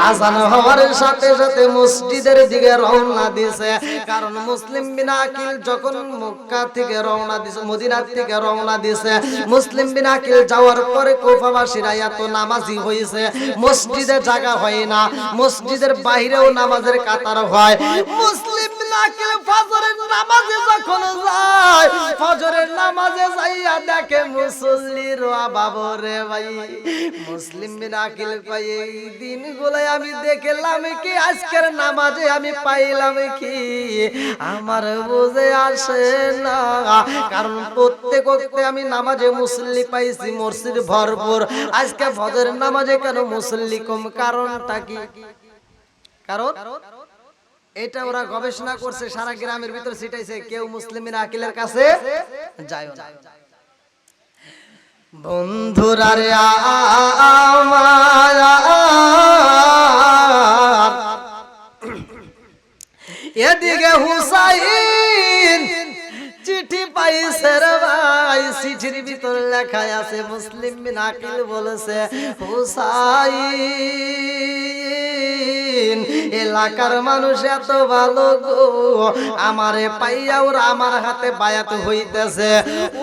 আজান হওয়ার সাথে সাথে মসজিদের দিকে রওনা দিয়েছে। কারণ মুসলিম বিন আকিল যখন মক্কা থেকে রওনা দিয়েছে, মদিনা থেকে রওনা দিয়েছে, মুসলিম বিন আকিল যাওয়ার পরে কুফাবাসীরা এত নামাজি হয়েছে, মসজিদে জায়গা হয় না, মসজিদের বাইরেও নামাজের কাতার হয়। মুসলিম বিন আকিল ফজরের নামাজে যখন যায়, ফজরের নামাজে যাইয়া দেখে মুসল্লির অভাব রে ভাই। মুসলিম বিন আকিল কয় এই দিনগুলোই আমি দেখলাম কি, আজকের নামাজে আমি পাইলাম কি, আমার বুঝে আসে না। কারণ প্রত্যেক ওয়াক্তে আমি নামাজে মুসল্লি পাইছি, মসজিদ ভরপুর, আজকে ফজরের নামাজে কেন মুসল্লি কম? কারণটা কি? কারণ এটা ওরা গবেষণা করছে, সারা গ্রামের ভিতর ছিটাইছে, কেউ মুসলিম বিন আকিলের কাছে যায় না। বন্ধুরা রে আমার, এদিকে হুসাইন চিঠি পাইছে রে ভাই, চিঠির ভিতর লেখা আছে, মুসলিম বিন আকিল বলেছে, হুসাইন এলাকার মানুষ এত ভালো গো, আমারে পাইয়া ওরা আমার হাতে বায়াত হইতেছে।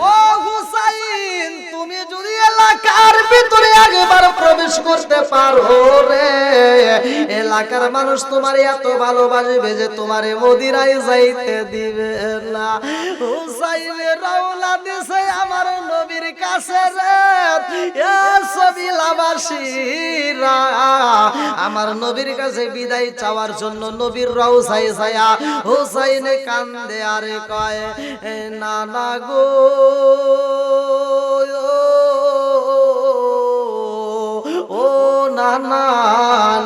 ও হুসাইন, তুমি যদি এলাকার ভিতরে একবার প্রবেশ করতে পারো রে, এলাকার মানুষ তোমার এত ভালোবাসবে যে তোমারে মদিনায় যাইতে দিবে না। হুসাইন রওনা দিছে আমার নবীর কাছে রে, এ সবিলাবাসীরা আমার নবীর কাছে বিদায় চাওয়ার জন্য নবীর রওজায় যায় হুসাইন কান্দে আর কয়, নানা গো, ও নানা,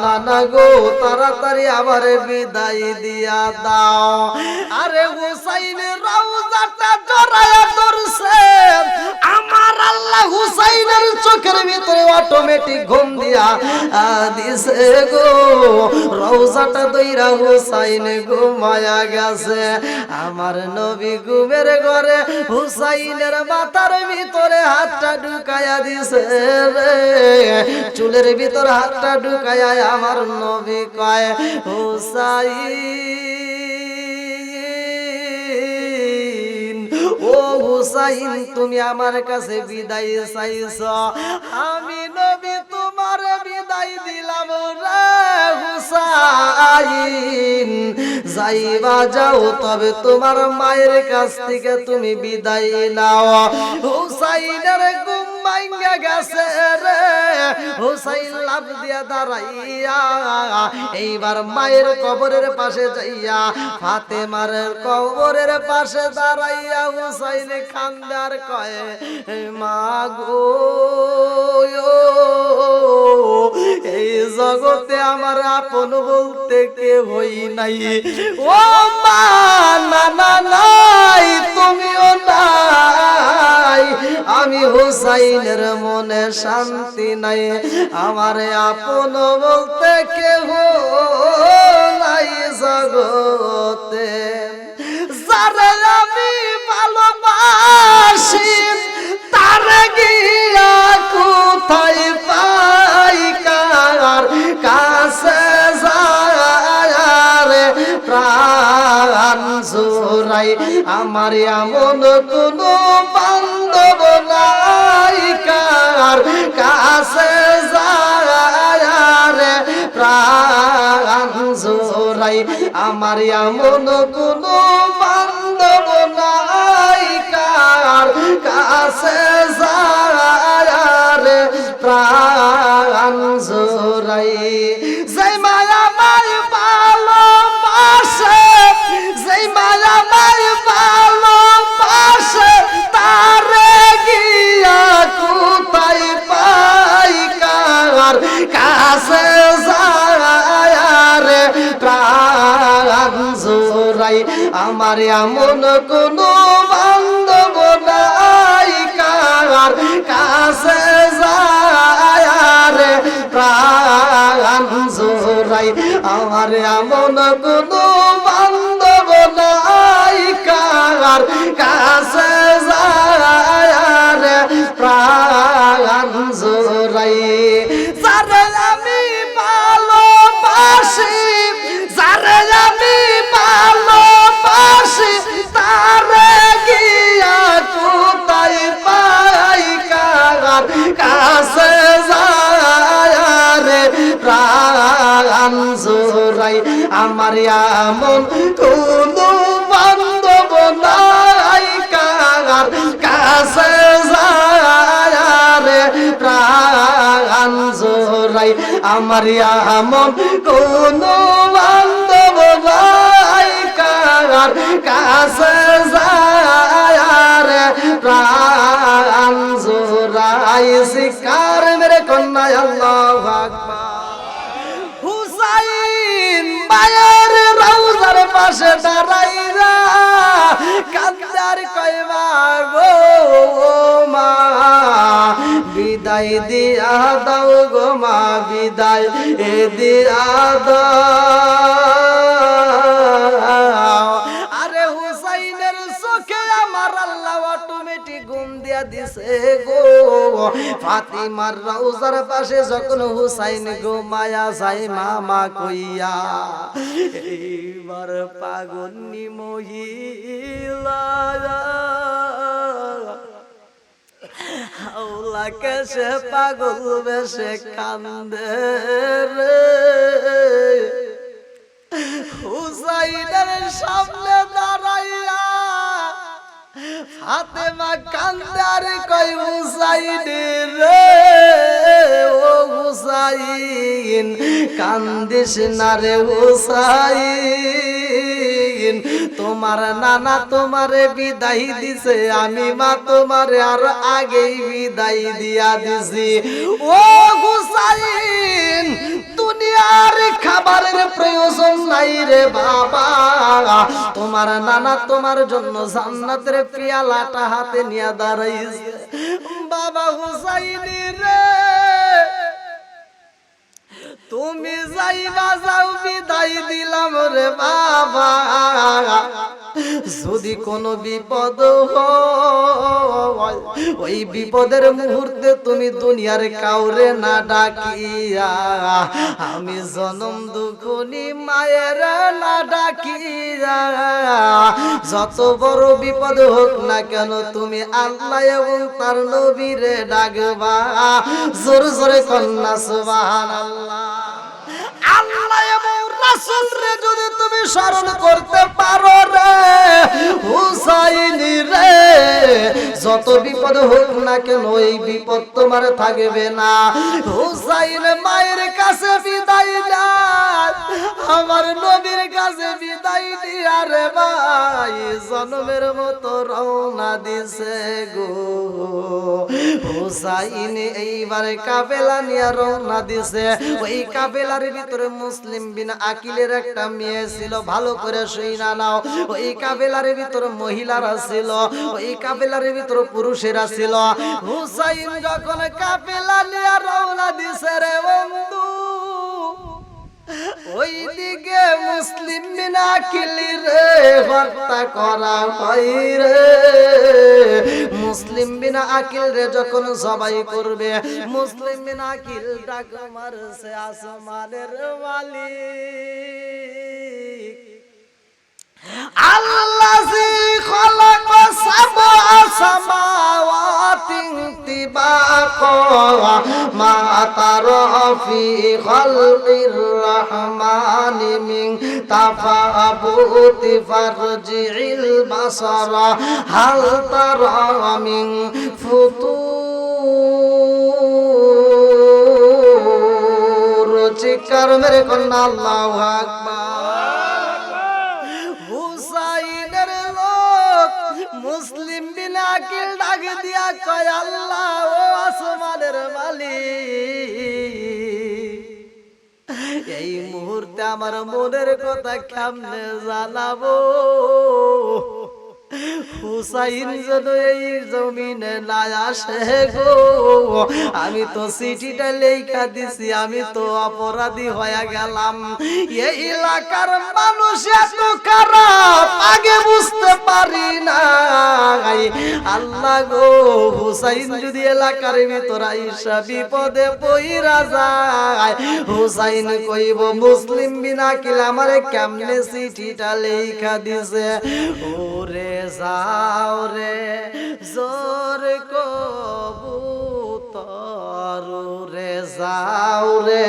নানা গো, তাড়াতাড়ি আমারে বিদায় দিয়া দাও। আরে হুসাইনের রওজাটা জড়ায়া ধরছে, আমার আল্লাহ হুসাইনের চোখের ভিতরে অটোমেটিক ঘুম দিয়া দিছে গো। রওজাটা দইরা হুসাইন ঘুমায়া গেছে। আমার নবী ঘুমের ঘরে হুসাইনের মাথার ভিতরে হাতটা ঢুকায়া দিছে রে, চুলের ভিতর হাতটা ঢুকায়া আমার নবী কয়, হুসাইন, ও হুসাইন, তুমি আমার কাছে বিদায় চাইছ, আমি নবী তোমার বিদায় দিলাম রে হুসাইন। যাইবা যাও, তবে তোমার মায়ের কাছ থেকে তুমি বিদায় নাও। হুসাইনের ঘুম ভাঙ্গা গেছে রে, হুসাইন লাফ দিয়া দাঁড়াইয়া এইবার মায়ের কবরের পাশে যাইয়া, ফাতেমার কবরের পাশে দাঁড়াইয়া হুসাইন কান্দার কয়, মা গো, এই জগতে আমার আপন বলতে কেউই নাই। ও মা, নানা নাই, তুমিও নাই, আমি হুসাইনের মনে শান্তি নাই, আমার আপন বলতে কেউ নাই জগতে। যারে আমি ভালোবাসি তারে গিয়া কোথায় পাই, কার কাছে যায় প্রাণ জোড়াই, আমার এমন কোনো বান্ধব নাই, কার কাছে যায় প্রাণ জোড়াই, আমার এমন কোনো বান্ধব নাই, কার কাছে যায় প্রাণ জোড়াই। যেই মায়া মায় ভালোবাসে, যেই মায়া মায় ভালোবাসে, তারে গিয়া কোথায় পাই, কার কাছে যায় প্রাণ জোড়াই, আমার এমন কোনো বান্ধব নাই, কার কাছে যায় প্রাণ জোড়াই, আমার এমন কোনো বান্ধব নাই, কার কাছে যায় প্রাণ জোড়াই। যারে ওরে আমি ভালোবাসি তারে গিয়া কোথায় পাই কার কাছে যায় রে প্রাণ জোড়াই আমার এমন কোনো বান্ধব নাই কার কাছে যায় রে প্রাণ জোড়াই আমার এমন কোনো বান্ধব নাই কার কাছে যায় রে প্রাণ জোড়াই শিকার মেরে কন্যা আল্লাহু আকবার হুসাইন মায়ের রওজার পাশে দাঁড়াইরা কান্দার কইবা গো মা বিদায় দিয়া দাও গো মা বিদায় দিয়া দাও আরে হুসাইনের চোখে আমার আল্লাহ অটোমেটিক ঘুম দিয়া দিছে গো ফাতিমার রওজার পাশে যখন হুসাইন ঘুমায়া যায় মামা কইয়া এইবার পাগলনি মহিলা হাওলা কেসে পাগল বেশে কান্দে রে হুসাইনের সামনে দাঁড়াইয়া ফাতেমা কান্দার কই হুসাইন রে ও হুসাইন কান্দিস না রে হুসাইন তোমার নানা তোমারে বিদায় দিছে আমি মা তোমারে আর আগেই বিদায় দিয়া দিছি ও হুসাইন দুনিয়ার খাবারের প্রয়োজন নাই রে বাবা তোমার নানা তোমার জন্য জান্নাতের পেয়ালাটা হাতে নিয়ে দাঁড়াইছে বাবা হুসাইন রে তুমি যাইবা যাও বিদায় দিলাম রে বাবা যদি কোনো বিপদ হয় ওই বিপদের মুহূর্তে তুমি দুনিয়ার কাউরে না ডাকিয়া আমি জনম দুঃখনি মায়ের না ডাকিয়া যত বড় বিপদ হোক না কেন তুমি আল্লাহ এবং তার নবীরে ডাকবা জোর জোরে কন্যা সুবহানাল্লাহ আল্লাহ এবং রাসূল রে যদি তুমি স্মরণ করতে পারো রে হুসাইন রে যত বিপদ হোক না কেন এই বিপদ তোমার থাকবে না হুসাইন মায়ের কাছে বিদায় দাও আমার নবীর কাছে বিদায় দিয়া রে ভাই জন্মের মতো রওনা দিছে গো হুসাইন এইবার কাফেলা নিয়ে রওনা দিছে ওই কাফেলার ভিতরে মুসলিম বিন আকিলের একটা মেয়ে ছিল ভালো করে শুইনা নাও ওই কাফেলার ভিতরে মহিলারা ছিল ওই কাফেলার ভিতরে পুরুষেরা ছিল হুসাইন যখন কাফেলা নিয়ে রওনা দিছে রে বন্ধু ওই দিকে মুসলিম বিন আকিলের হত্যা করা হয় রে মুসলিম বিন আকিল রে যখন জবাই করবে মুসলিম বিন আকিল ডাক মারছে আসমানের মালিক আল্লাযী খালাকা সাবআ সামাওয়াতিন তিবাকা মা তারা ফি খালকির রাহমানি মিন তাফাবুতি ফারজিল বাসারা হাল তারা মিন ফুতুর চিৎকার মেরে কন্যা আল্লাহু আকবার হুসাইনের লোক মুসলিম বিন আকিল ডাক দিয়া কয় আল্লাহ ও আসমানের মালিক এই মুহূর্তে আমার মনের কথা কেমনে জানাবো হুসাইন যেন এই জমিনে না আসে গো, আমি তো চিঠিটা লেখা দিছি, আমি তো অপরাধী হয়ে গেলাম। এই এলাকার মানুষ এত খারাপ আগে বুঝতে পারি না। আল্লাহ গো, হুসাইন যদি এলাকার ভিতর আইসা বিপদে পইরা যায়, হুসাইন কইব মুসলিম বিনা কিল আমারে কেমনে চিঠিটা লেখা দিছে। ওরে যাও রে জোর কবুতর, রে যাও রে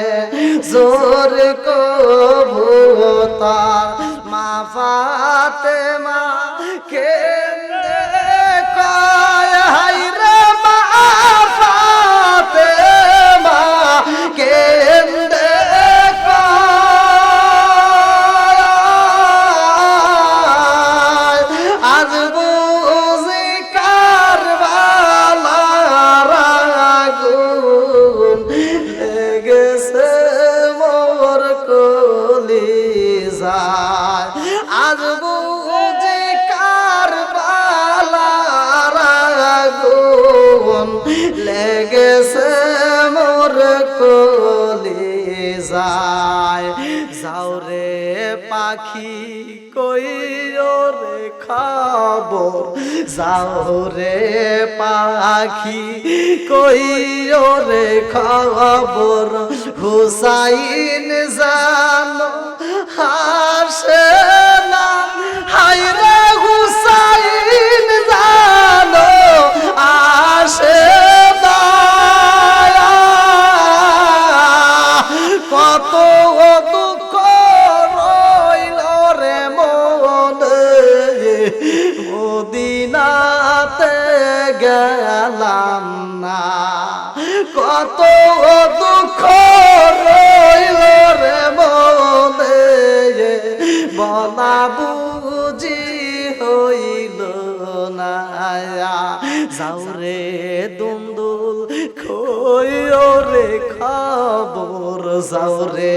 জোর কবুতর, মা ফাতেমা কেন্দে কয় হায় রে মা ফাতেমা কেন্দে কয় আজ বুঝি কারবালার আগুন লেগেছে মোর কলিজায়, আজ বুঝি কারবালার আগুন লেগেছে মোর কলিজায়। যাও রে পাখি কইও রে খবর, যাও রে পাখি কইও রে খবর, হুসাইন জানো হাসে না, হায় রে হুসাইন জানো আসে না। কত দুঃখ রইল রে মনে, মদিনাতে গেলাম না। কত দুঃখ রইল রে মনে, বলা বুঝি হইল না। যাও রে দুন্দুল খইও রে খবর, যাও রে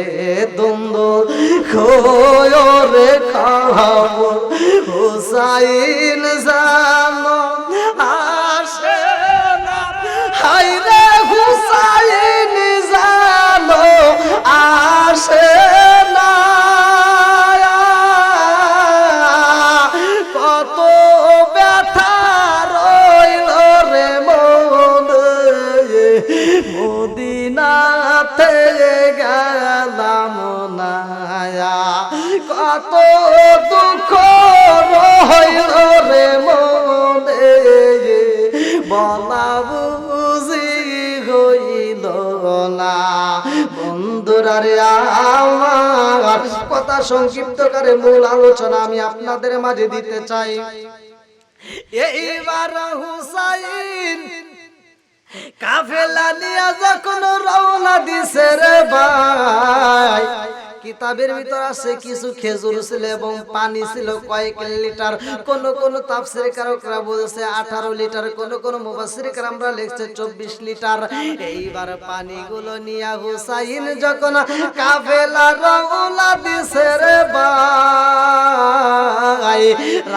দুন্দুল খইও রে খবর, হুসাইন জানো আসে না, হায় রে হুসাইন জানো আসে না। কত ব্যথা রইল রে মনে, মদিনাতে গেলাম না। কত দুঃখ রইল রে মনে, বলা বুঝি হইল না। বন্ধুরা রে আমার কথা সংক্ষিপ্ত করে মূল আলোচনা আমি আপনাদের মাঝে দিতে চাই। এইবার হুসাইন কাফেলা নিয়ে যখন রওনা দিছে রে ভাই, কিতাবের ভিতর আছে কিছু খেজুর ছিল এবং পানি ছিল কয়েক লিটার, কোন কোন তাফসীর কারকরা বলছে 18 লিটার, কোন কোন মুফাসসির کرامরা লিখছে 24 লিটার। এইবার পানিগুলো নিয়ে হুসাইন যখন কাফেলা রওনা দিছে রে ভাই,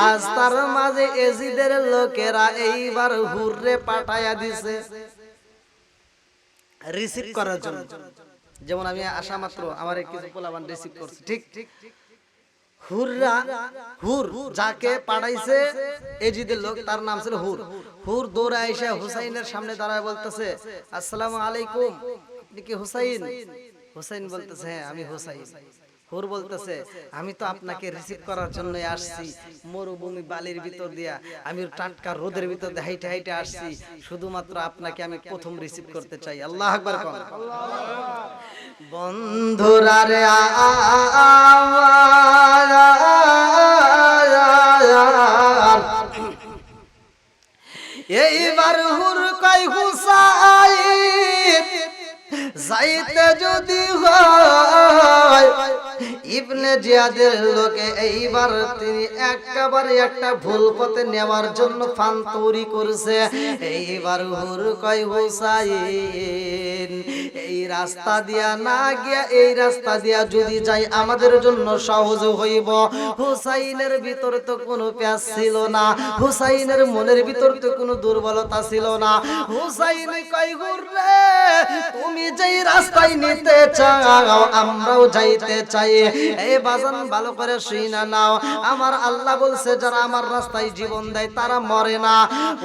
রাস্তার মাঝে এজিদের লোকেরা এইবার হুররে পাঠায়া দিছে রিসিভ করার জন্য। যেমন আমি আসা মাত্র আমার কিছু পোলাবান রিসিভ করছে, ঠিক হুররা, হুর যাকে পাঠাইছে এজিদের লোক তার নাম ছিল হুর। হুর দৌড়ে এসে হুসাইনের সামনে দাঁড়ায় বলতেছে আসসালামু আলাইকুম, আপনি কি হুসাইন? হুসাইন বলতেছে হ্যাঁ আমি হুসাইন। হুর বলতেছে আমি তো আপনাকে রিসিভ করার জন্য আসছি, মরুভূমি বালির ভিতর দিয়া আমি টাটকা রোদের ভিতর দিয়ে হাইটে হাইটে আসছি, শুধুমাত্র আপনাকে আমি প্রথম রিসিভ করতে চাই। আল্লাহু আকবার কোন। বন্ধুরা রে এইবার হুর কই হুসাইন যাইতে যদি হয় ইবনে জিয়াদের লোকে এইবার তিনি একেবারে একটা ভুল পথে নেওয়ার জন্য ফান তৈরি করছে। এইবার হুর কয় হুসাইন এই রাস্তা দিয়া না গিয়া এই রাস্তা দিয়া যদি যাই আমাদের জন্য সহজ হইব। হুসাইনের ভিতরে তো কোনো প্যাস ছিল না, হুসাইনের মনের ভিতর তো কোনো দুর্বলতা ছিল না। হুসাইন কয় হুররে তুমি যেই রাস্তায় নিতে চাও আমরাও যাইতে চাই। এই বাজান ভালো করে শুইনা নাও, আমার আল্লাহ বলছে যারা আমার রাস্তায় জীবন দেয় তারা মরে না।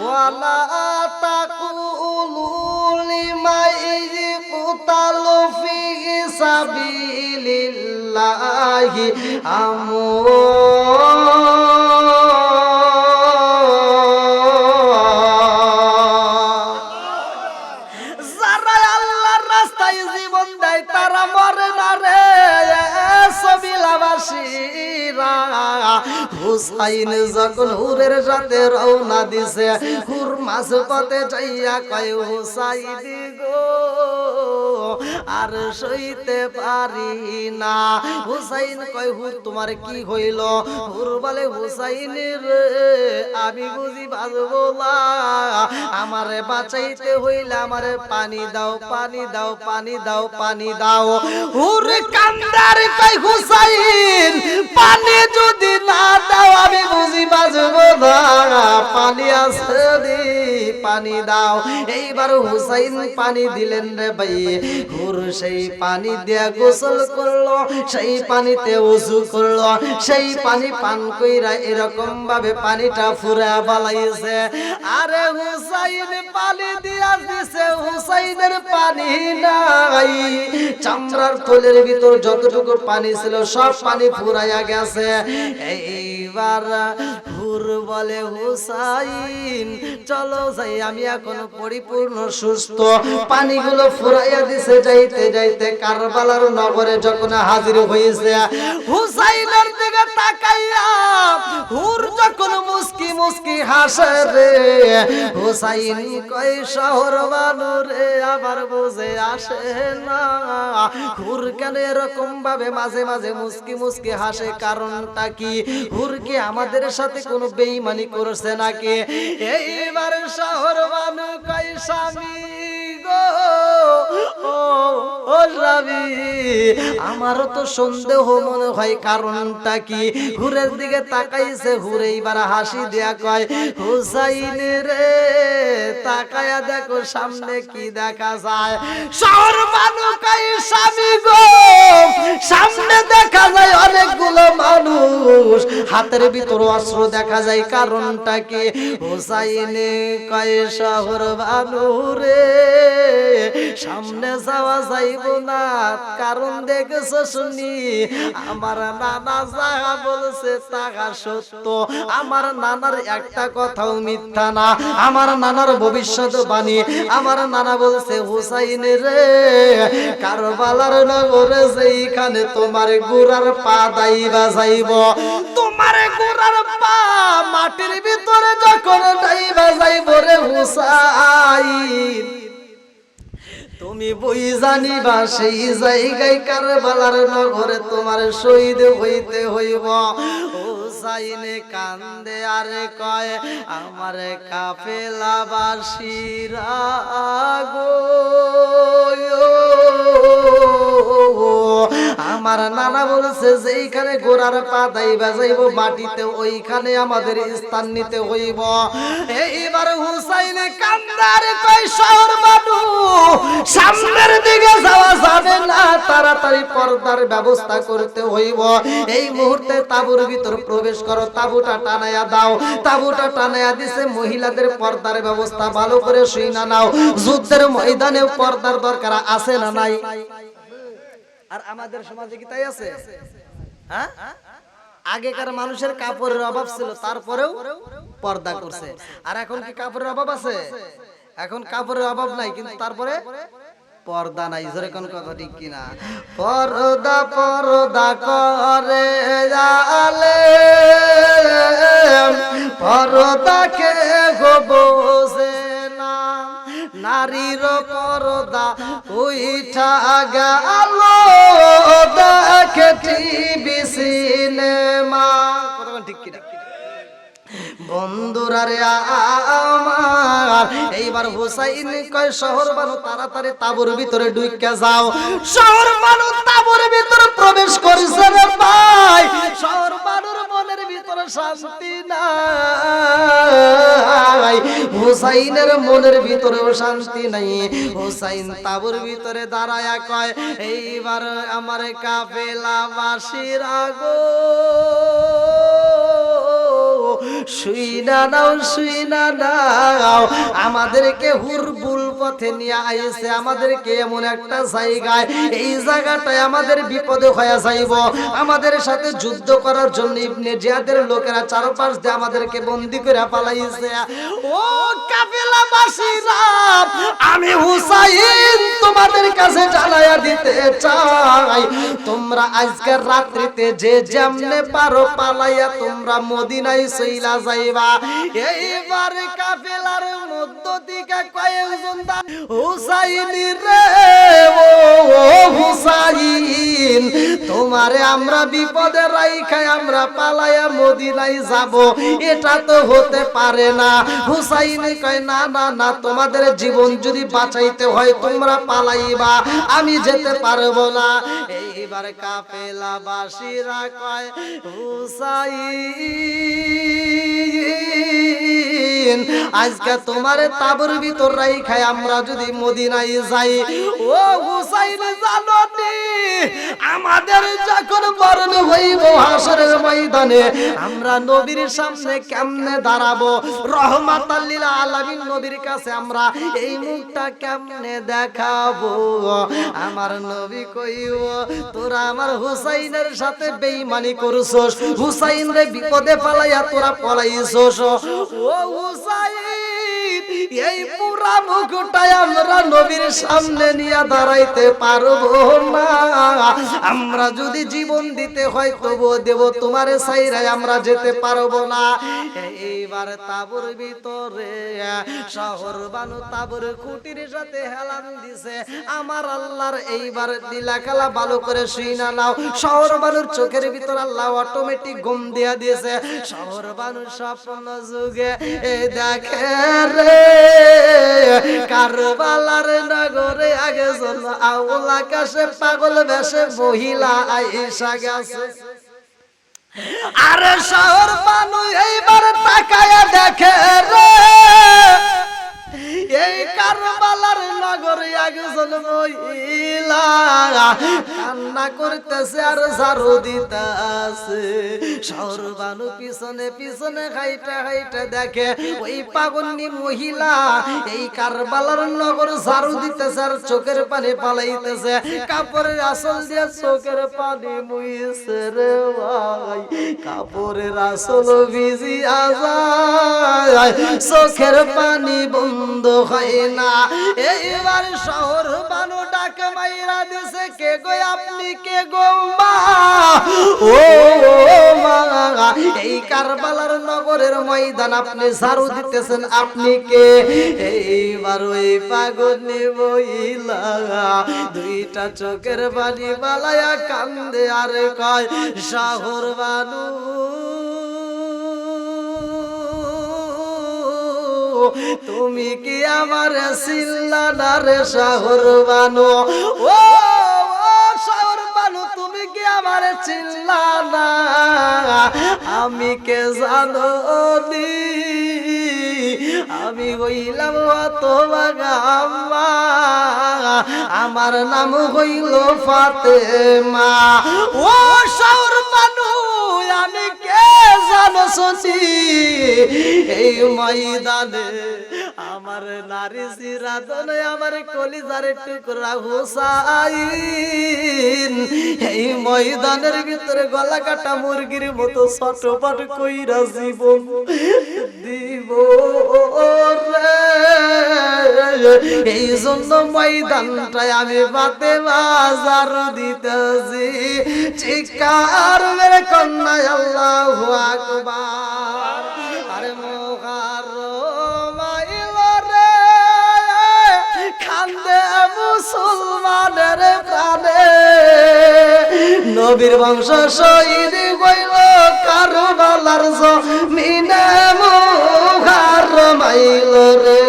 ওয়ালা তাকুলু লিমাই কুতালু ফি সাবিলিল্লাহি যারা আল্লাহর রাস্তায় জীবন দেয় তারা মরে না রে সবিলাবাসীরা। হুসাইন যখন হুরের সাথে রওনা দিছে, হুর মাঝ পথে যাইয়া কয় হুসাইন গো আর সইতে পারি না। হুসাইন কয় হুর তোমার কি হইল? হুর বলে হুসাইন রে আমি বুঝি বাঁচবো না, আমারে বাঁচাইতে হইলে আমারে পানি দাও পানি দাও পানি দাও পানি দাও। হুর কান্দার কয় হুসাইন পানি যদি না দাও আমি বুঝি বাঁচবো না, পানি আছে দি পানি দাও। এইবার হুসাইন পানি দিলেন রে ভাই। হুর সেই পানি দিয়া গোসল করলো, সেই পানিতে ওযু করলো, সেই পানি পান কইরা এরকম ভাবে পানিটা ফুরা বালাইছে। আরে হুসাইন পানি দিয়া দিছে, হুসাইনের পানি নাই, চামড়ার থলের ভিতর যতটুকু পানি ছিল সব পানি ফুরাইয়া গেছে। এইবার হুর বলে হুসাইন চলো যাই, আমি এখন পরিপূর্ণ সুস্থ। পানিগুলো ফুরাইয়া দিছে। যাইতে যাইতে কারবালার নগরে যখন হাজির হয়েছে, হুসাইনের দিকে তাকাইয়া হুর যখন মুস্কি মুস্কি হাসে রে, হুসাইন কয় শহর বানু রে আবার বুঝে আসে না হুর কেন এরকম ভাবে মাঝে মাঝে মুস্কি মুস্কি হাসে, কারণটা কি? হুর কি আমাদের সাথে কোনো বেঈমানি করছে নাকি? এইবার শহর বানু কয় স্বামী গো ও স্বামী আমারও তো সন্দেহ মনে হয়, কারণটা কি? হুরের দিকে তাকাইছে, হুর এইবার হাসি দেয়া কয় হুসাইন রে তাকায়া দেখো সামনে কি দেখা যায়। শহর বানু কয় স্বামী গো সামনে দেখা যায় অনেকগুলো মানুষ, হাতের ভিতর অস্ত্র দেখা যায়, কারণটা কি? হুসাইন কয় শহর বানু রে সামনে যাওয়া যাইব না, কারণ দেখেছো শুনি আমার নানা যাহা বলছে তাহা সত্য, আমার নানার একটা কথাও মিথ্যা না, আমার নানার ভবিষ্যৎবাণী। আমার নানা বলছে হুসাইন রে কারবালার নগরে যেইখানে তোমার গোড়ার পা দাইবা যাইব, তোমার গোড়ার পা মাটির ভিতরে যখন দাইবা যাইব রে হুসাইন তুমি বই জানিবা সেই জায়গায় কারবালার নগরে তোমার শহীদ হইতে হইব। হুসাইনে কান্দে আর কয় আমার কাফেলাবাসীরা গো আমার নানা বলছে যেইখানে গোড়ার পা দাইবা যাইব মাটিতে ওইখানে আমাদের স্থান নিতে হইব। এইবার হুসাইনে কান্দার কয় শহর বানু সামনের দিকে যাওয়া যাবে না, তাড়াতাড়ি পর্দার ব্যবস্থা করতে হইব। এই মুহূর্তে তাঁবুর ভিতর প্রবেশ করো, তাঁবুটা টানায়া দাও। তাঁবুটা টানায়া দিছে, মহিলাদের পর্দার ব্যবস্থা ভালো করে শুইনা নাও। যুদ্ধের ময়দানেও পর্দার দরকার আছে না নাই? আর আমাদের সমাজে কি তাই আছে? হ্যাঁ, আগেকার মানুষের কাপড়ের অভাব ছিল তারপরেও পর্দা করছে, আর এখন কি কাপড়ের অভাব আছে? এখন কাপড়ের অভাব নাই কিন্তু তারপরে পর্দা নাই। জোরে কোন কথা ঠিক কিনা? পর্দা পর্দা করে জালে পর্দাকে গো বোঝে না, নারীর পর্দা উইঠা গেল দেখে টিভি সিনেমা। কতক্ষণ ঠিক কিনা বন্ধুরা রে আমার, এইবার হুসাইন কয় শহর বানু তাড়াতাড়ি তাঁবুর ভিতরে ঢুকে যাও। শহর বানু তাঁবুর ভিতরে প্রবেশ করেছে রে ভাই। শহর বানুর মনের ভিতরে শান্তি নাই, হুসাইনের মনের ভিতরেও শান্তি নাই। হুসাইন তাঁবুর ভিতরে দাঁড়ায়া কয় এইবার আমার কাফেলাবাসীরা গো, শুইনা নাও শুইনা নাও, আমাদেরকে হুরবুল পথে নিয়ে আইছে, আমাদেরকে এমন একটা জায়গায়, এই জায়গাটায় আমাদের বিপদে হয়ে যাইব। আমাদের সাথে যুদ্ধ করার জন্য ইবনে জিয়াদের লোকেরা চারপাশ দিয়ে আমাদেরকে বন্দী করে পালাইছে। ও কাফেলাবাসীরা, আমি হুসাইন তোমাদের কাছে জানাইয়া দিতে চাই, তোমরা আজকের রাত্রিতে যে যেমনে পারো পালাইয়া তোমরা মদিনায় চইলা যাইবা। এইবার কাফেলার মধ্য থেকে কয়েকজন হুসাইন রে, ও হুসাইন তোমারে আমরা বিপদে রাইখা আমরা পালাইয়া মদিনায় যাব, এটা তো হতে পারে না। হুসাইন কয় না না না, তোমাদের জীবন যদি বাঁচাইতে হয় তোমরা পালাইবা, আমি যেতে পারবো না। এইবার কাফেলাবাসীরা কয় হুসাইন আজকে তোমারে তাঁবুর ভিতর রাইখাই আমরা যদি মদিনায় যাই, ও হুসাইন জানো নি আমাদের যখন মরণ হইব হাসরের ময়দানে আমরা নবীর সামনে কেমনে দাঁড়াবো, রহমাতাল লিল আলামিন নবীর কাছে আমরা এই মুখটা কেমনে দেখাবো। আমার নবী কইও তোরা আমার হুসাইনের সাথে বেঈমানি করছস, হুসাইন রে বিপদে পালাইয়া তোরা পলাইছস। ও হুসাইন এই পুরা মুখটাই আমরা নবীর সামনে নিয়ে দাঁড়াইতে পারবো না, আমরা যদি জীবন দিতে হয় তবুও দেব, তোমারে ছাইরা আমরা যেতে পারবো না। এইবার তাঁবুর ভিতরে শহর বানু তাঁবুর খুঁটির সাথে হেলান দিছে। আমার আল্লাহর এইবার লীলা খেলা ভালো করে শুইনা নাও। শহর বানুর চোখের ভিতর আল্লাহ অটোমেটিক ঘুম দিয়া দিয়েছে। শহর বানু স্বপ্ন যুগে দেখে রে কারবালার নগরে আগে জন্য আউল আকাশে পাগল বেশে মহিলা আয়েশা গেছে। আরে শহর বানু এইবার তাকায়া দেখে রে এই কারবালার নগরে একজন মহিলা কান্না করতেছে আর ঝাড়ু দিতেছে। শহর বানু পিছনে পিছনে হাইটা হাইটা দেখে ওই পাগন্নি মহিলা এই কারবালার নগর ঝাড়ু দিতেছে আর চোখের পানি পালাইতেছে, কাপড়ের আসল দিয়ে চোখের পানি মুইছে রে ভাই, কাপড়ের আসল ভিজিয়া যায় চোখের পানি বন্ধ হয় না। এইবার শহর বানু ডাকে মাইরা দিছে কে গো আপনি কে গো মা, ও মা এই কারবালার নগরের ময়দান আপনি ঝাড়ু দিতেছেন আপনি কে? এইবার ওই পাগলি মহিলা দুইটা চোখের পানি বালায়া কান্দে আর কয় শহর বানু তুমি কি আমার চিল্লা রে শহর বানু, ও শহর বানু তুমি কি আমার চিল্লা না, আমি কে জানো নি আমি হইলাম হতভাগা আম্মা, আমার নাম হইল ফাতেমা। ও শহর বানু আমি কে জানো শুনি এই ময়দানে আমার নারী সিরাদনে আমার কলিজার টুকরা হুসাইন এই ময়দানের ভিতরে গলা কাটা মুরগির মতো ছটপট কইরা জীবন দিব রে। এই জন্য ময়দানটায় আমি ফাতেমা ঝাড়ু দিতেছি, চিৎকার মেরে কন্যা আল্লাহু আকবার। আরে মুসলমানের প্রাণে নবীর বংশ শহীদ হইল কারবালার জমিনে মুহাররম আইল রে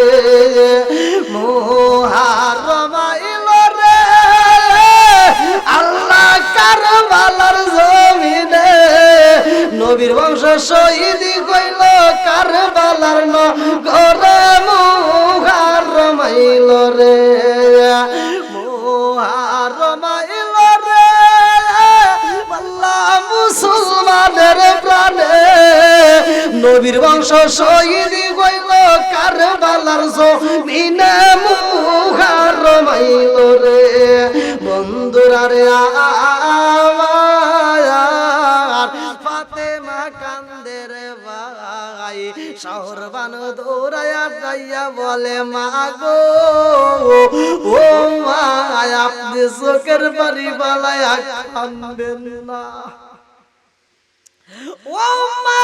মুহাররম আইল রে আল্লাহ কারবালার জমিনে নবীর বংশ শহীদ হইল কারবালার নগরে মুহাররম আইল রে মুহাররম আইল রে আল্লাহ মুসলমানের প্রাণে নবীর বংশ শহীদ হইল কারবালার জমিনে মুহাররম আইল রে বন্ধুরা রে আমার ফাতেমা কান্দে রে ভাই শহর বানু দৌড়ায়া যাইয়া বলে মা গো ও মা আপনি চোখের পানি বালায়া কান্দেন না ও মা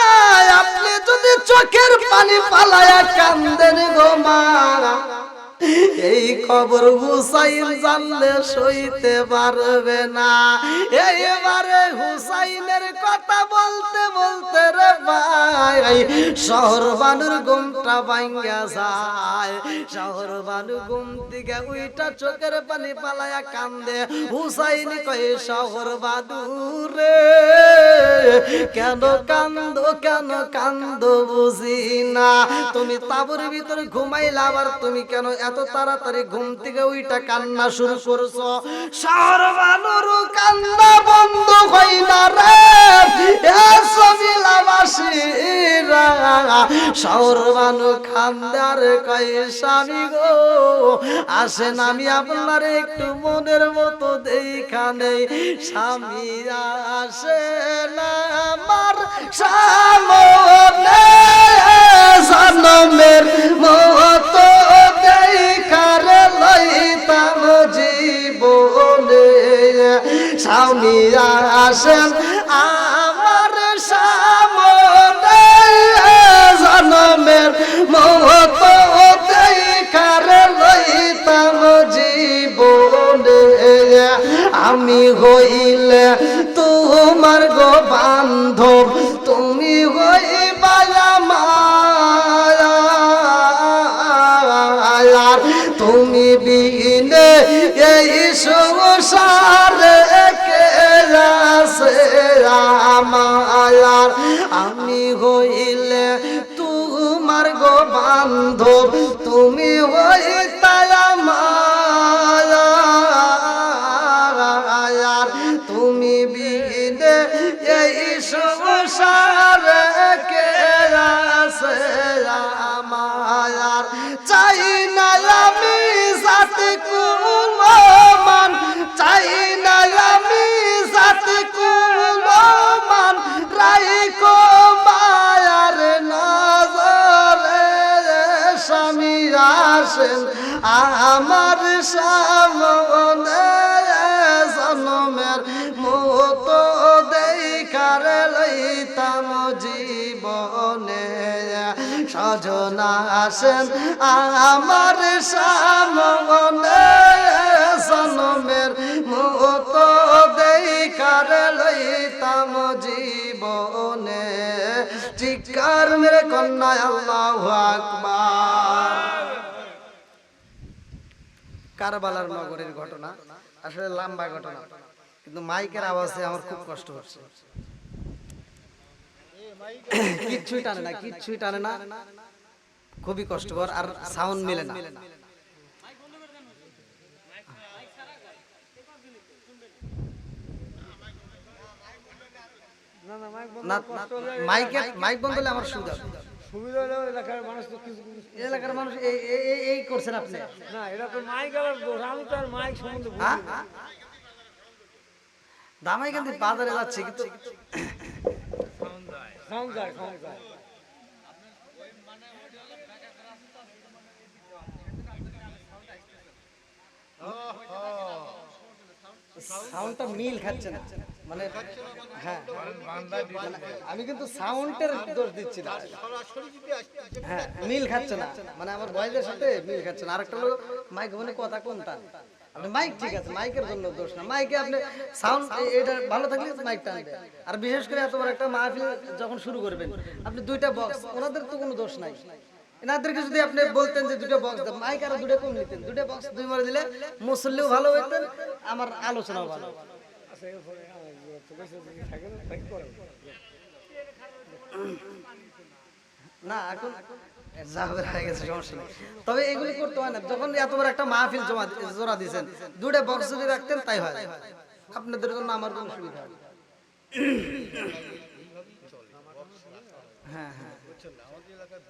আপনি যদি চোখের পানি পালায়া কান্দেন গো মা এই খবর হুসাইন জানলে সইতে পারবে না এইবারে হুসাইনের কথা বলতে বলতে রে ভাই শহর বানুর ঘুমটা ভাঙ্গা যায় শহর বানু ঘুম থেকে উইটা চোখের পানি পালায়া কান্দে হুসাইন কয়ে শহর বাদুর রে কেন কান্দো বুঝি না তুমি তাঁবুর ভিতর ঘুমাইলা আবার তুমি কেন এত তাড়াতাড়ি ঘুম থেকে উইটা কান্না শুরু করছো শহর বানুর কান্না বন্ধ হয় না রে সবিলাবাসীরা শহর বানু কান্দার কয় স্বামী গো আসেন আমি আপনার একটু মনের মতো দেখা নেই স্বামী আসেন আমার সামনে জনমের মতো দেখার লইতাম জীবনে স্বামী আসেন আমার সামনে জনমের মতো দেখার লইতাম জীবনে আমি হইলে তোমার গো বান্ধব তুমি হইবা আমার তুমি বিনে এই সংসারে কে আছে আমার আমি হইলে তোমার গো বান্ধব তুমি হইতা আমার তুমি বিনে এই সংসারে কে আছে আমার চাই না আমি জাতি কুলমান চাই না আমি জাতি কুলমান রাইকো মায়ার নজরে স্বামী আসেন আমার সামনে জনমের মতো দেখার লইতাম জীবনে সজনা আসেন আমার সামনে জনমের মতো দেখার লইতাম জীবনে চিৎকার মেরে কন্যা আল্লাহু আকবার কারবালার নগরের ঘটনা আসলে লম্বা ঘটনা কিন্তু মাইকের আওয়াজে আমার খুব কষ্ট হচ্ছে কিচ্ছুই টানে না খুবই কষ্টকর আর সাউন্ড মিলে না মাইক বন্ধ হলে আমার সুবিধা হলো এলাকার মানুষ এই করছেন আপনি না এটা তো মাইক আমি তো আর মাইক সম্বন্ধে দামাই কিন্তু বাজারে যাচ্ছে কিন্তু সাউন্ডটা মিল খাচ্ছে না মানে হ্যাঁ আমি কিন্তু সাউন্ডের দোষ দিচ্ছি না হ্যাঁ মিল খাচ্ছে না মানে আমার ভয়েসের সাথে মিল খাচ্ছে না আরেকটা লোক মাইক্রোফোনে কথা কোনটা আপনি মাইক ঠিক আছে, মাইকের জন্য দোষ না, মাইকে আপনি সাউন্ড এটা ভালো থাকলে মাইকটা আনবে। আর বিশেষ করে এত বড় একটা মাহফিল যখন শুরু করবেন আপনি দুইটা বক্স, ওনাদের তো কোনো দোষ নাই, এনাদেরকে যদি আপনি বলতেন যে দুটো বক্স দেন, মাইক আরো দুটো কম নিতেন, দুটো বক্স দুই মারে দিলে মুসল্লিও ভালো হইতেন, আমার আলোচনাও ভালো। না এখন তবে এগুলি করতে হয় না, যখন এত বড় একটা মাহফিল জোড়া দিয়েছেন দুটো বক্স যদি রাখতেন তাই হয়, আপনাদের জন্য আমার কোনো সুবিধা হয়। হ্যাঁ হ্যাঁ,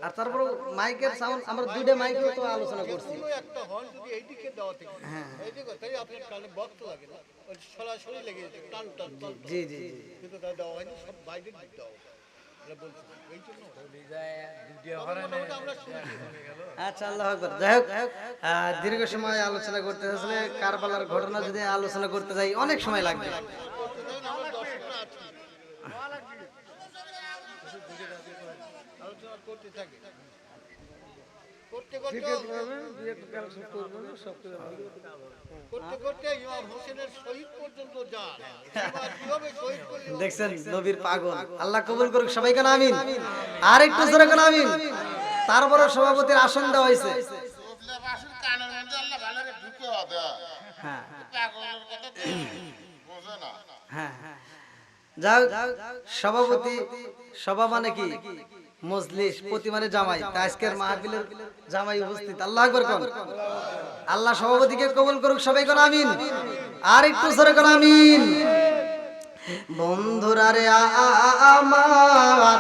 আর তারপর মাইকের সাউন্ড আমরা দুইটা মাইকেও তো আলোচনা করছি। একটা হর্ন যদি এইদিকে দেওয়া থাকে, হ্যাঁ এইদিকে তাই আপনার কানে বক্স লাগে না, ওই সরাসরি লেগে যাচ্ছে টান টান টান। জি জি জি, কিন্তু তা দেওয়া হয়নি, সব বাইরে দিতে হবে। আচ্ছা আল্লাহু আকবার। যাই হোক, দীর্ঘ সময় আলোচনা করতে আসলে কারবালার ঘটনা যদি আলোচনা করতে যাই অনেক সময় লাগবে। আলোচনা করতে থাকে করতে করতে ইমাম হোসেনের শহীদ পর্যন্ত যান। দেখছেন নবীর পাগল, আল্লাহ কবুল করুক সবাইকে আমিন। আর একটু জোরে করে আমিন। তারপরে সভাপতির আসন দেওয়া হয়েছে। হ্যাঁ হ্যাঁ, যাও সভাপতি, সভা মানে কি মজলিস, প্রতি মানে জামাই, আজকের মাহফিলের জামাই উপস্থিত। আল্লাহ আকবার কোন, আল্লাহ সভাপতিকে কবুল করুক সবাই কোন আমিন। আর একটু জোরে কোন আমিন। বন্ধুরা রে আমার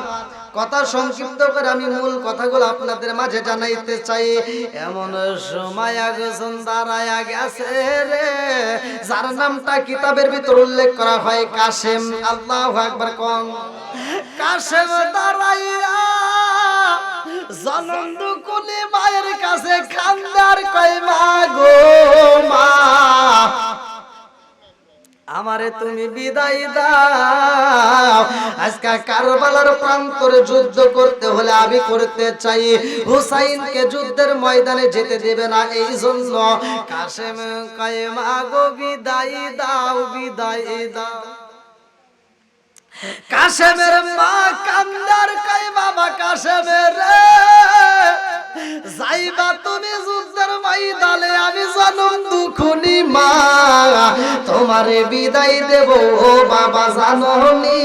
কথা সংক্ষিপ্ত করে আমি মূল কথাগুলো আপনাদের মাঝে জানাইতে চাই। এমন সময় একজন দাঁড়ায়া গেছে রে, যার নামটা কিতাবের ভিতর উল্লেখ করা হয় কাশেম। আল্লাহু আকবার কোন, কাশেম দাঁড়াইয়া জনম দুকুনি মায়ের কাছে খান্দার কয় মা গো মা, আমারে তুমি বিদায় দাও, আজকে কারবালার প্রান্তরে যুদ্ধ করতে হলে আমি করতে চাই, হুসাইনকে যুদ্ধের ময়দানে যেতে দেবে না, এই জন্য কাশেম কয় মা গো বিদায় দাও বিদায় দাও। কাশেমের মা কান্দার কয় বাবা কাশেমের রে, যাইবা তুমি যুদ্ধের ময়দানে, আমি জনম দুখুনি মা তোমারে বিদায় দেব ও বাবা। জাননি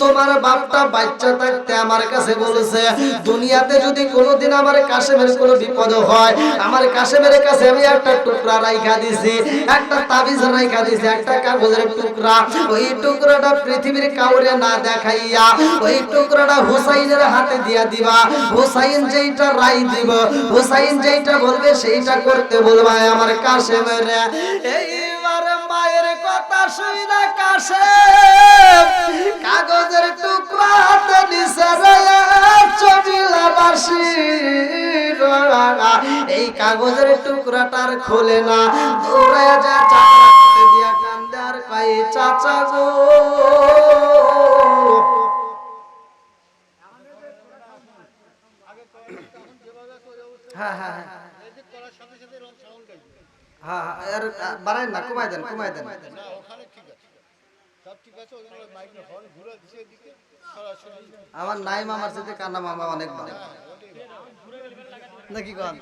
তোমার বাপটা বাচ্চা থাকতে আমার কাছে বলেছে, দুনিয়াতে যদি কোনোদিন আমার কাশেমের কোনো বিপদ হয়, আমার কাশেমের কাছে আমি একটা টুকরা রাইখা দিছি, একটা তাবিজ রাইখা দিছি, একটা কাগজের টুকরা, ওই টুকরাটা পৃথিবীর কাউরে না দেখাইয়া ওই টুকরাটা হুসাইনের হাতে দিয়া দিবা। হুসাইন যেইটা রাই দিব, হুসাইন যেইটা বলবে সেইটা করতে বলবা আমার কাশেমের। এইবার মায়ের কথা শুই না কাশেম কাগজের টুকরা হাতে নিছে রে, চমিলাবাসী এই কাগজের টুকরাটার খোলে না, দৌড়ায় যায় চাচা দিয়া কান্দে আর কয় চাচা গো। হ্যাঁ হ্যাঁ হ্যাঁ হ্যাঁ, আর বাড়াই না, কমাই দেন কমাই দেন। আমার নাই মামার সাথে কান্না মামা অনেক ভালো নাকি কোন।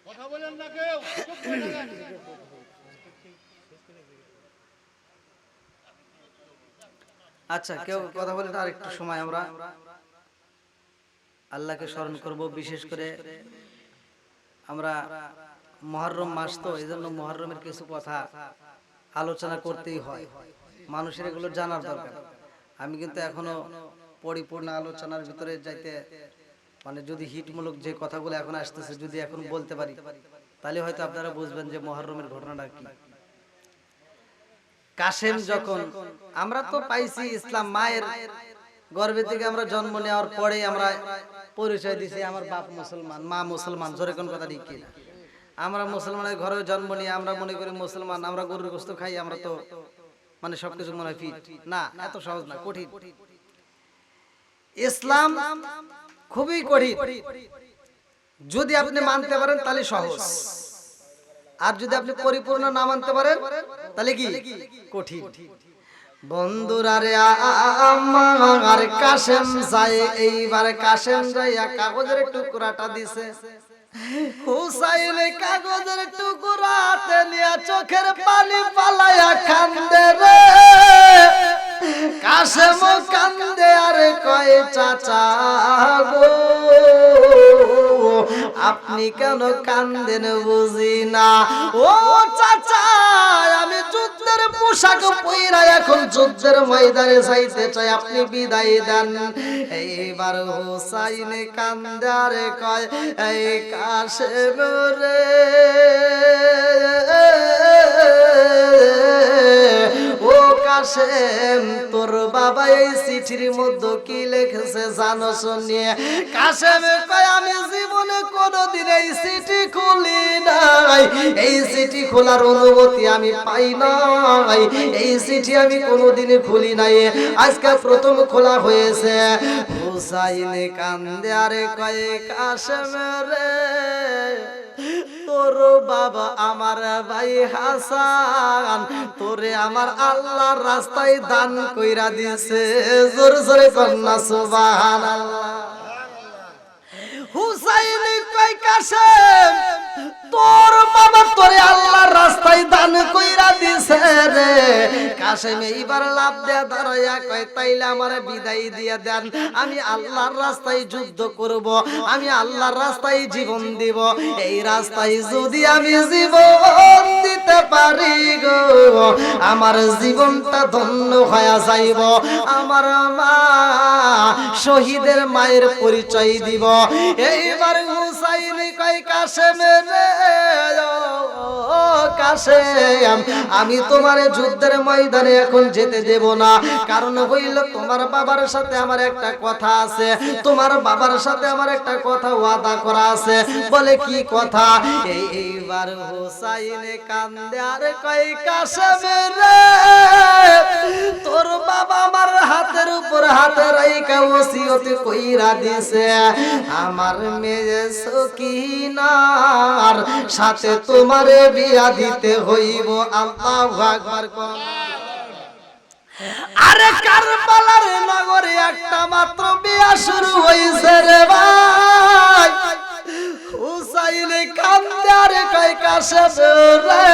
কথা বলেন না কেউ, আচ্ছা কেউ কথা বলে আর একটু সময় আমরা আল্লাহকে স্মরণ করব। বিশেষ করে আমরা মুহররম মাস তো, এই জন্য মুহররমের কিছু কথা আলোচনা করতেই হয়, মানুষের এগুলো জানার দরকার। আমি কিন্তু এখনো পরিপূর্ণ আলোচনার ভিতরে যাইতে, মানে যদি হিটমূলক যে কথাগুলো এখন আসতেছে যদি এখন বলতে পারি তাহলে হয়তো আপনারা বুঝবেন যে মুহররমের ঘটনাটা কি। কাশেম যখন আমরা তো পাইছি ইসলাম, মায়ের গর্ভে থেকে আমরা জন্ম নেওয়ার পরে আমরা পরিচয় দিছি আমার বাপ মুসলমান মা মুসলমান, জোরে কোন কথা ঠিক কিনা। আমরা মুসলমানের ঘরে জন্ম নিয়ে আমরা মনে করি মুসলমান, আমরা গরুর গোশত খাই, আমরা তো মানে সবকিছু মনে হয় ফিট। না, এত সহজ না, কঠিন। ইসলাম খুবই কঠিন। যদি আপনি মানতে পারেন তাহলে সহজ, আর যদি আপনি পরিপূর্ণ না মানতে পারেন তাহলে কি কঠিন। বন্ধুরা রে আমার কাশেম যায়, এইবার কাশেম যাইয়া কাগজের টুকরাটা দিছে। হুসাইন কাগজের টুকরাতে নিয়া চোখের পানি পালায়া কান্দে রে। কাশেম কান্দে আর কয় চাচা গো আপনি কেন কান্দেন বুঝি না। ও চাচা আমি যুদ্ধের পোশাক পইরা এখন যুদ্ধের ময়দানে যাইতে চাই, আপনি বিদায় দেন। এইবার হুসাইন কান্দে আর কয় এই কাশেম রে ও কাশেম তোর বাবা এই চিঠির মধ্যে কি লিখেছে জানো শুনিয়ে? কাশেম কয় আমি জীবনে কোনোদিন এই চিঠি খুলি নাই, এই চিঠি খোলার অনুমতি আমি পাই নাই, এই চিঠি আমি কোনোদিন খুলি নাই, আজকে প্রথম খোলা হয়েছে। হুসাইন কান্দে আরে কয় কাশেম রে তোর বাবা আমার ভাই হাসান তোরে আমার আল্লাহর রাস্তায় দান কইরা দিছে। জোরে জোরে কন্যা সুবহানাল্লাহ। হুসাইন কয় কাশেম তোর বাবা তোরে আল্লাহর রাস্তায় দান কইরা দিছে রে। কাশেম এইবার লাভ দেয়া দাঁড়াইয়া কয় তাইলে আমারে বিদায় দিয়া দেন, আমি আল্লাহর রাস্তায় যুদ্ধ করব, আমি আল্লাহর রাস্তায় জীবন দিব। এই রাস্তায় যদি আমি জীবন দিতে পারি গো আমার জীবনটা ধন্য হয়ে যাইব, আমার মা শহীদের মায়ের পরিচয় দিব। এইবার হুসাইন কয় কাশেম রে ও কাশেম আমি তোমারে যুদ্ধের ময়দানে এখন যেতে দেব না, কারণ হইল তোমার বাবার সাথে আমার একটা কথা আছে, তোমার বাবার সাথে আমার একটা কথা ওয়াদা করা আছে। বলে কি কথা? এইবার হুসাইন কান্দে আর কয় কাশেম রে তোর বাবা আমার হাতের উপর হাতে রাইখা ওসিয়ত কইরা দিছে আমার মেয়ে সকিনার সাথে তোমারে বিয়া দিতে হইব। আল্লাহু আকবার। আরে কারবালার নগরে একটা মাত্র বিয়া শুরু হইছে রে ভাই। হুসাইন কান্দে আর কয় কাশেম রে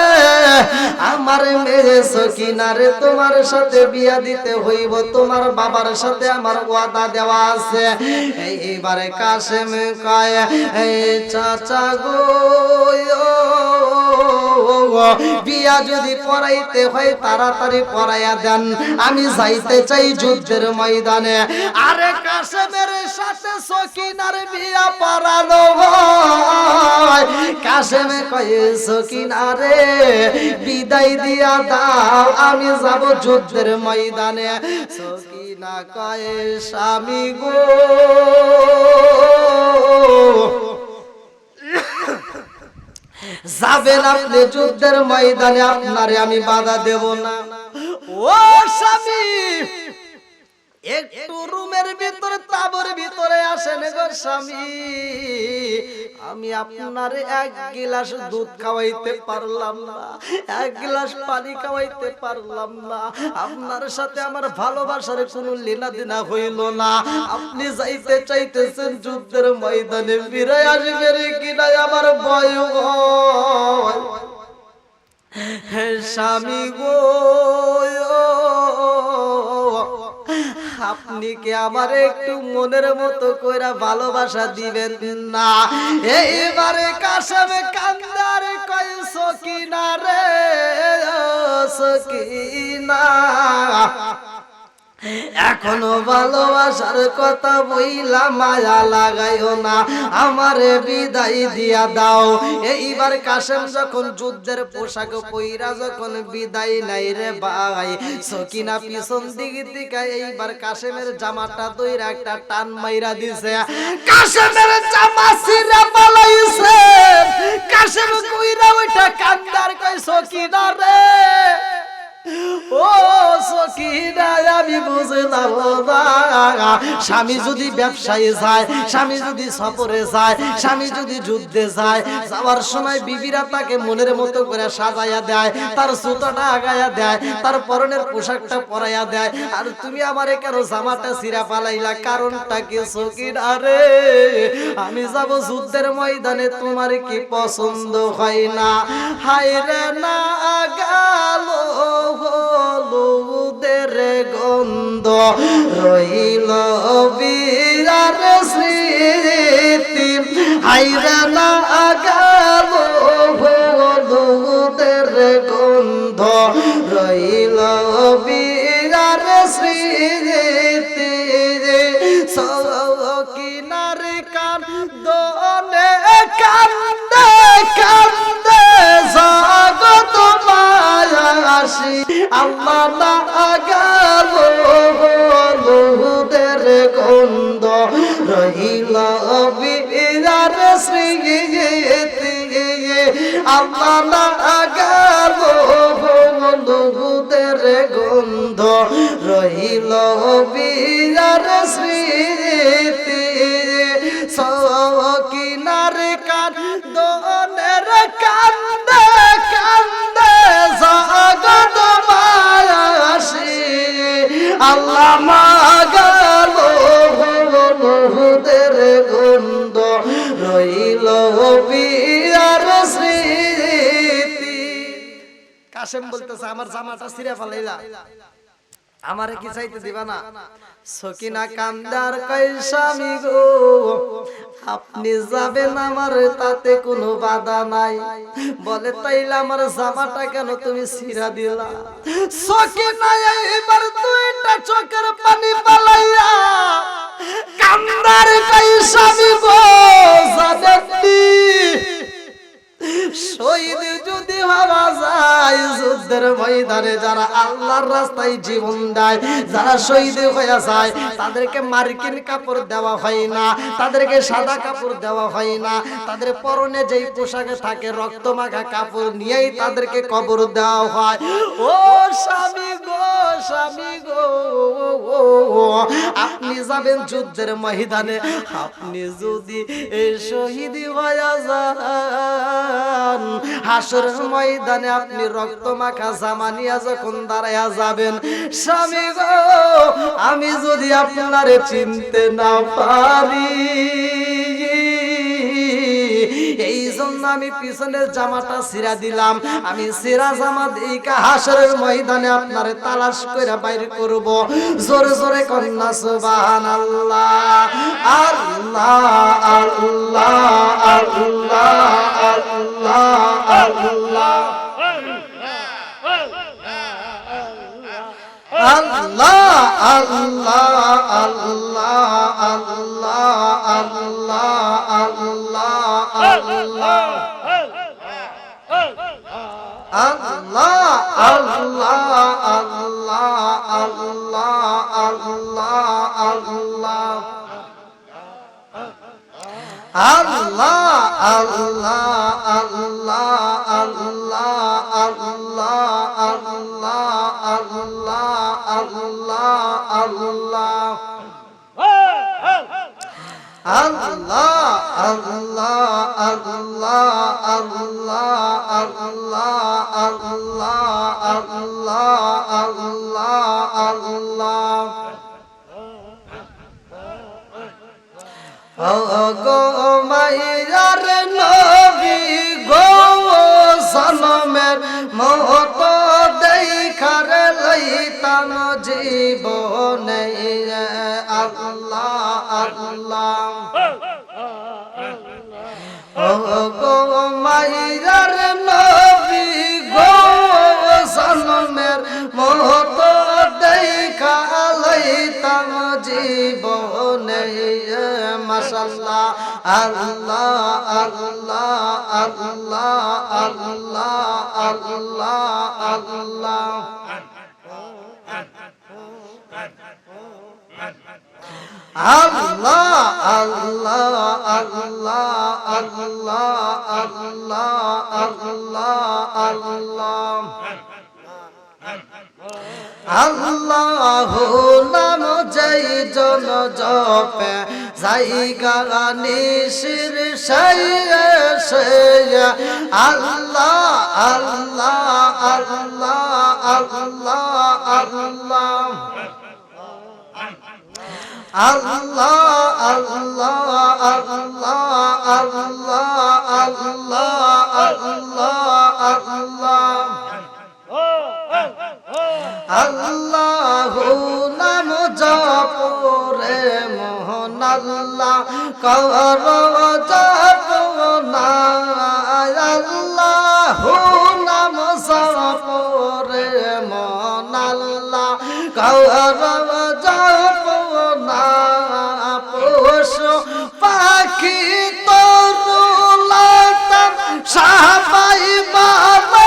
আমার মেয়ে সকিনারে তোমার সাথে বিয়া দিতে হইব, তোমার বাবার সাথে আমার ওয়াদা দেওয়া আছে। এইবারে কাশেম কয় এই চাচা গো বিয়া যদি পড়াইতে হয় তাড়াতাড়ি পড়াইয়া দেন, আমি যাইতে চাই যুদ্ধের ময়দানে। আরে কাশেমের সাথে সকিনার বিয়া পড়ানো হয়। কাশেম কয় সকিনারে বিদায় দিয়া দাও, আমি যাব যুদ্ধের ময়দানে। সকিনা কয় স্বামী গো যাবেন আপনি যুদ্ধের ময়দানে, আপনারে আমি বাধা দেব না। ও স্বামী একটু রুমের ভিতরে তাবর ভিতরে আসেন গো স্বামী, আমি আপনারে এক গিলাস দুধ খাওয়াইতে পারলাম না, এক গিলাস পানি খাওয়াইতে পারলাম না, আপনার সাথে আমার ভালোবাসার কোনো লীলা দিনা হইল না। আপনি যাইতে চাইতেছেন যুদ্ধের ময়দানে, ফিরে আসবেন কিনা আমার ভয় হয়। স্বামী গো আপনি কি আমার একটু মনের মতো কইরা ভালোবাসা দিবেন না? এইবারে কাশেম কান্দার কয় সকিনা রে সকিনা এখনো ভালোবাসার কথা বইলা মায়া লাগাইও না, আমারে বিদায় দিয়া দাও। এইবার কাশেম যখন যুদ্ধের পোশাক পইরা যখন বিদায় নাই রে ভাই, সকিনা পিছন দিক থেকে এইবার কাশেমের জামাটা দইরা একটা টান মাইরা দিছে, কাশেমের জামা ছিঁড়া পালাইছে। কাশেম কইরা ওইটা কান্দার কই সকিনা রে, ও সকিনা আমি বুঝলাম না, স্বামী যদি ব্যবসায়ী যায়, স্বামী যদি সফরে যায়, স্বামী যদি যুদ্ধে যায়, যাওয়ার সময় বিবিরা তাকে মনের মতো করে সাজাইয়া দেয়, তার সুতাটা আগায়া দেয়, তার পরনের পোশাকটা পরাইয়া দেয়, আর তুমি আমারে কেন জামাটা ছিঁড়া পালাইলা? কারণটা কি সকিনা রে? আমি যাব যুদ্ধের ময়দানে, তোমার কি পছন্দ হয় না? হায়রে না গেল হলুদের গন্ধ, রইল বিরার স্মৃতি। হায়রে না গেল হলুদের গন্ধ, রইল বিরার স্মৃতি। সকিনার কান্দনে কান্দে কান্দে জগৎ মায়াসী, আল্লাহ না গেল হলুদের গন্ধ, রহিল বিরার স্মৃতি। আল্লাহ না গেল হলুদের গন্ধ, রহিল বিরার স্মৃতি। সকিনার কান্দনের কান্দে কান্দে জগৎ মায়াসী, আল্লাহ মা গেল হলুদের গন্ধ, রইল বিরার স্মৃতি। কাশেম বলতেছে আমার জামাটা ছিঁড়ে ফেলাইলা, আমারে কি চাইতে দিবা না? সকিনা কান্দার কই স্বামী গো, আপনি যাবেন আমার তাতে কোনো বাধা নাই, বলে তাইলে আমার জামাটা কেন তুমি ছিঁড়া দিলা? সকিনা এবার দুইটা চোখের পানি পালাইয়া কান্দার কই স্বামী গো, জানেননি শহীদ যদি হওয়া যায় যুদ্ধের ময়দানে, যারা আল্লাহর রাস্তায় জীবন দেয়, যারা শহীদ হয়ে যায়, তাদেরকে মার্কিন কাপড় দেওয়া হয় না, তাদেরকে সাদা কাপড় দেওয়া হয় না, তাদের পরনে যেই পোশাকে থাকে রক্তমাখা কাপড় নিয়েই তাদেরকে কবর দেওয়া হয়। ও স্বামী গো, স্বামী গো, আপনি যাবেন যুদ্ধের ময়দানে, আপনি যদি শহীদ হয়ে যান, হাসরের ময়দানে আপনি রক্তমাখা জামা নিয়া যখন দাঁড়ায়া যাবেন, স্বামী গো আমি যদি আপনারে চিনতে না পারি, এই জন্য আমি পিছনের জামাটা ছিঁড়া দিলাম। আমি ছিঁড়া জামা দিকা হাসরের ময়দানে আপনারে তালাশ করে বাইর করব। জোরে জোরে কন্যা সুবহানাল্লাহ। আল্লাহ আল্লাহ আল্লাহ আল্লাহ আল্লাহ আল্লাহ আল্লাহ আল্লাহ আল্লাহ আল্লাহ আল্লাহ আল্লাহ আল্লাহ আল্লাহ আল্লাহ আল্লাহ আল্লাহ আল্লাহ আল্লাহ গো মাইয়ার নবী গো সনমের মত দেখার লইতাম জীবনে আল্লাহ আল্লাহ গো মাইয়ার নবী গো সনমের মত দেখার জীবনে মাশাআল্লাহ আল্লাহ আল্লাহ আল্লাহ আল্লাহ আল্লাহ আল্লাহ আল্লাহ আল্লাহ আল্লাহ আল্লাহ আল্লাহ আল্লাহ আল্লাহ নাম যেই জন জপে জায়গা নিশির আল্লাহ আল্লাহ আল্লাহ আল্লাহ আল্লাহ আল্লাহ আল্লাহ আল্লাহ আল্লাহ আল্লাহ আল্লাহ আল্লাহ নাম জপরে মোহন আল্লাহ কর জপনা আল্লাহ নাম জপরে মোহন আল্লাহ কর জপনা পশু পাখি তরুলতা সাহাবাই বাবা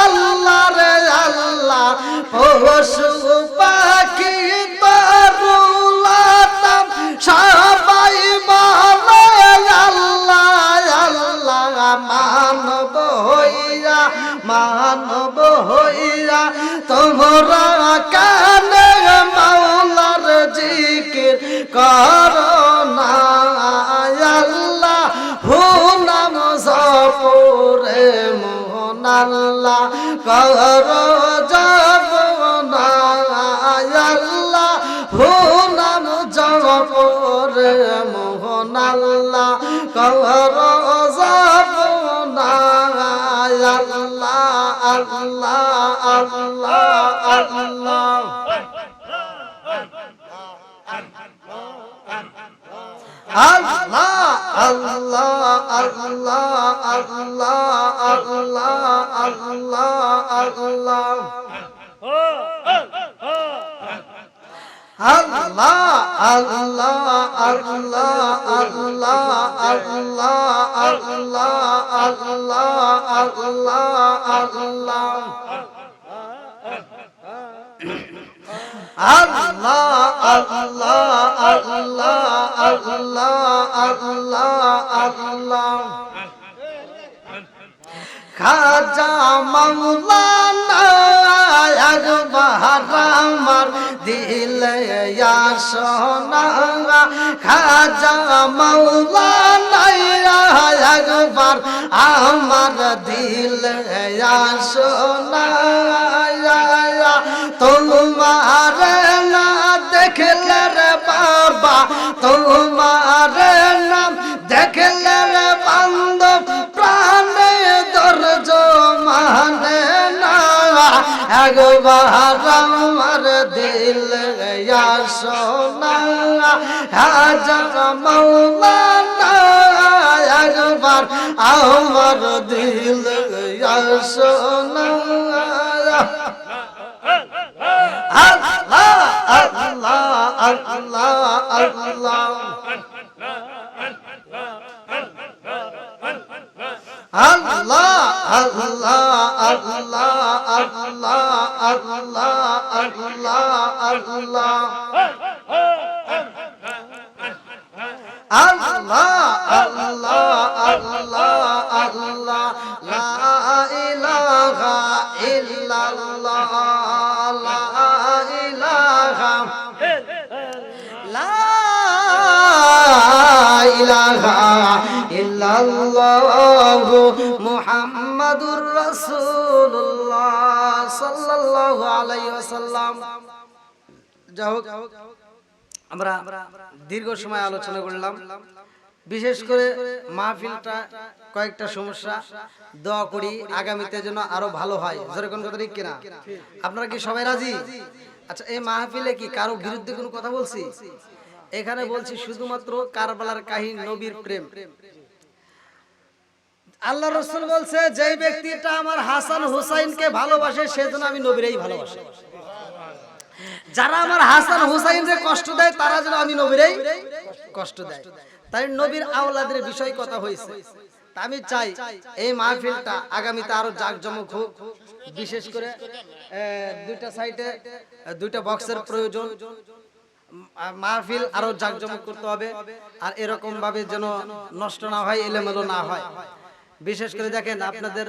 আল্লাহ রে আল্লাহ পশু পাখি তরুলতা সাহাবাই বাবা আল্লাহ আল্লাহ মানব হইয়া তোমরা কানে মাওলার জিকির করো না আল্লাহ হু নাম জপরে মোহন আল্লাহ করো জপনা আল্লাহ হু নাম জপরে মোহন আল্লাহ করো জপনা আল্লাহ আল্লাহ আল্লাহ আল্লাহ Allah, Allah, Allah, Allah, Allah, Allah, Allah. Allah, Allah, Allah, Allah, Allah, Allah. Allah, Allah, Allah, Allah. খাজা মাওলানা একবার আমার দিলে আসনা খাজা মাওলানা একবার আমার দিলে আসনা তোমার না দেখলে রে বাবা তোমার নাম দেখলে রে বান্ধব প্রাণে দর্জ মানে না একবার আমার দিল আসনা হাজার মাওলানা একবার আমার দিল আসনা Allah, Allah, Allah, Allah. Allah, Allah, Allah, Allah, Allah, Allah, Allah, la ilaha illallah, la ilaha illallah Muhammadur Rasulullah sallallahu alaihi wasallam। যাই হোক আমরা দীর্ঘ সময় আলোচনা করলাম, বিশেষ করে মাহফিলটা কয়েকটা সমস্যা, দোয়া করি আগামীতে যেন আরো ভালো হয়। জোরে কোন কথা ঠিক কিনা? আপনারা কি সবাই রাজি? আচ্ছা, এই মাহফিলে কি কারো বিরুদ্ধে কোনো কথা বলছি? এখানে বলছি শুধুমাত্র কারবালার কাহিনী, নবীর প্রেম। আল্লাহ রাসূল বলছে যে ব্যক্তিটা আমার হাসান হুসাইনকে ভালোবাসে সেজন্য আমি নবীরই ভালোবাসি। যারা আমার হাসান হুসাইনরে কষ্ট দেয় তারা যেন আমি নবীরেই কষ্ট দেয়। তাই নবীর আওলাদের বিষয় কথা হয়েছে। তা আমি চাই এই মাহফিলটা আগামীতে আরো জাঁকজমক হোক। বিশেষ করে দুইটা সাইডে দুইটা বক্সের প্রয়োজন। মাহফিল আরো জাঁকজমক করতে হবে, আর এরকম ভাবে যেন নষ্ট না হয়, এলোমেলো না হয়। বিশেষ করে দেখেন আপনাদের